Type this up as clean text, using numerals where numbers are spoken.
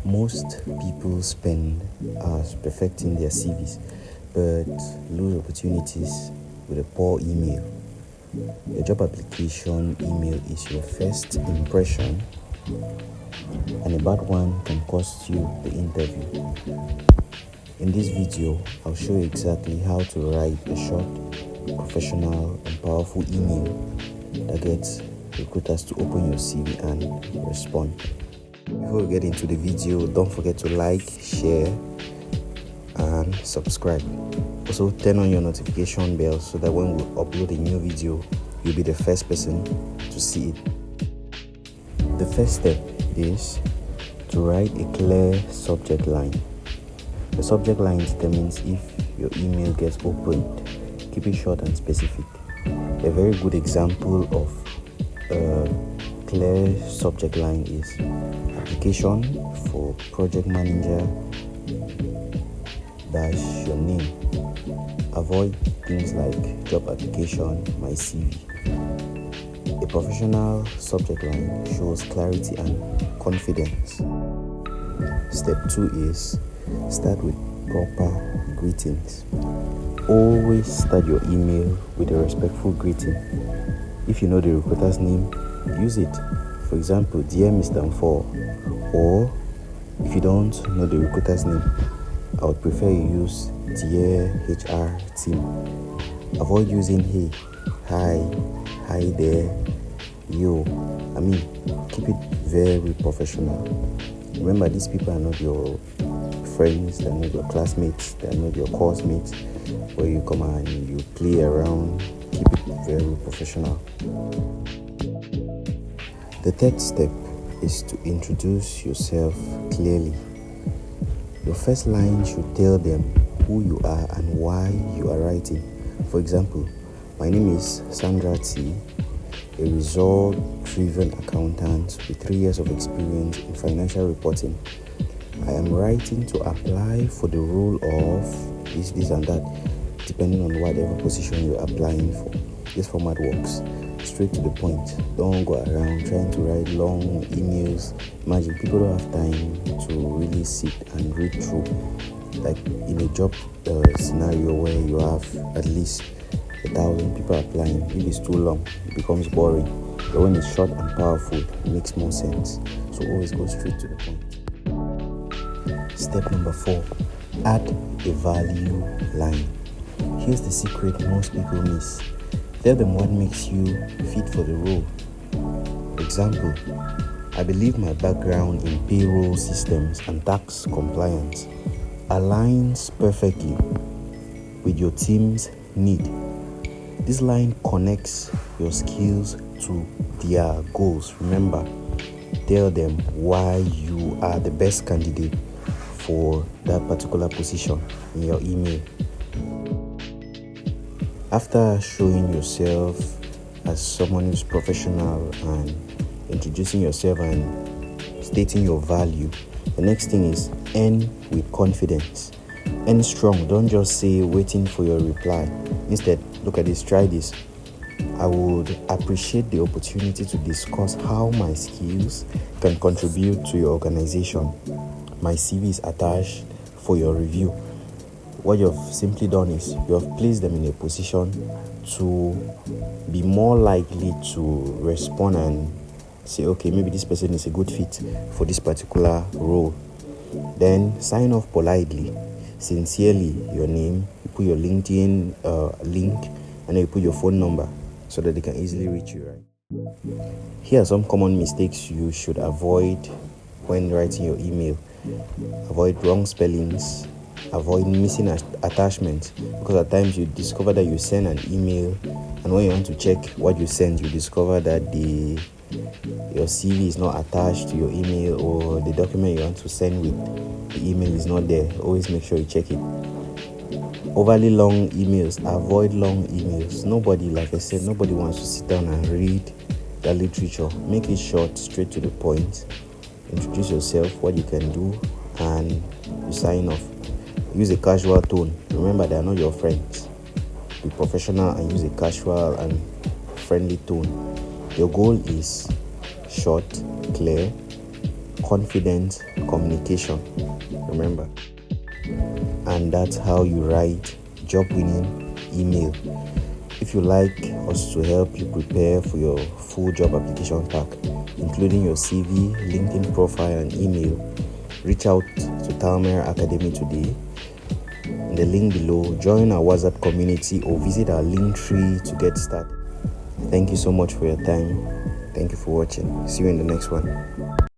Most people spend hours perfecting their CVs but lose opportunities with a poor email. Your job application email is your first impression, and a bad one can cost you the interview. In this video, I'll show you exactly how to write a short, professional, and powerful email that gets recruiters to open your CV and respond. Before we get into the video, don't forget to like, share, and subscribe. Also, turn on your notification bell so that when we upload a new video, you'll be the first person to see it. The first step is to write a clear subject line. The subject line determines if your email gets opened. Keep it short and specific. A very good example of a clear subject line is application for project manager dash your name. Avoid things like job application, my CV. A professional subject line shows clarity and confidence. Step 2 is start with proper greetings. Always start your email with a respectful greeting. If you know the recruiter's name, use it. For example, dear Mr. Mfor. Or if you don't know the recruiter's name, I would prefer you use dear HR team. Avoid using hey, hi there, yo. Keep it very professional. Remember, these people are not your friends, they're not your classmates, they're not your course mates where you come and you play around. Keep it very professional. The third step is to introduce yourself clearly. Your first line should tell them who you are and why you are writing. For example, my name is Sandra T, a result-driven accountant with 3 years of experience in financial reporting. I am writing to apply for the role of this and that, depending on whatever position you're applying for. This format works. Straight to the point. Don't go around trying to write long emails. Imagine people don't have time to really sit and read through. Like in a job scenario where you have at least 1,000 people applying, if it's too long, it becomes boring. But when it's short and powerful, it makes more sense. So always go straight to the point. Step number 4, add a value line. Here's the secret most people miss. Tell them what makes you fit for the role. Example, I believe my background in payroll systems and tax compliance aligns perfectly with your team's need. This line connects your skills to their goals. Remember, tell them why you are the best candidate for that particular position in your email. After showing yourself as someone who's professional and introducing yourself and stating your value, the next thing is end with confidence. End strong. Don't just say waiting for your reply. Instead, look at this, try this. I would appreciate the opportunity to discuss how my skills can contribute to your organization. My CV is attached for your review. What you've simply done is you have placed them in a position to be more likely to respond and say, okay, maybe this person is a good fit for this particular role. Then sign off politely, sincerely, your name, you put your LinkedIn link, and then you put your phone number so that they can easily reach you, right? Here are some common mistakes you should avoid when writing your email. Avoid wrong spellings. Avoid missing attachments, because at times you discover that you send an email and when you want to check what you sent, you discover that your CV is not attached to your email, or the document you want to send with the email is not there. Always make sure you check it. Overly long emails. Avoid long emails. Like I said, nobody wants to sit down and read the literature. Make it short, straight to the point. Introduce yourself, what you can do, and you sign off. Use a casual tone. Remember, they are not your friends. Be professional and use a casual and friendly tone. Your goal is short, clear, confident communication. Remember. And that's how you write job-winning email. If you like us to help you prepare for your full job application pack, including your CV, LinkedIn profile, and email, reach out to Talmera Academy today. In the link below, join our WhatsApp community or visit our link tree to get started. Thank you so much for your time. Thank you for watching. See you in the next one.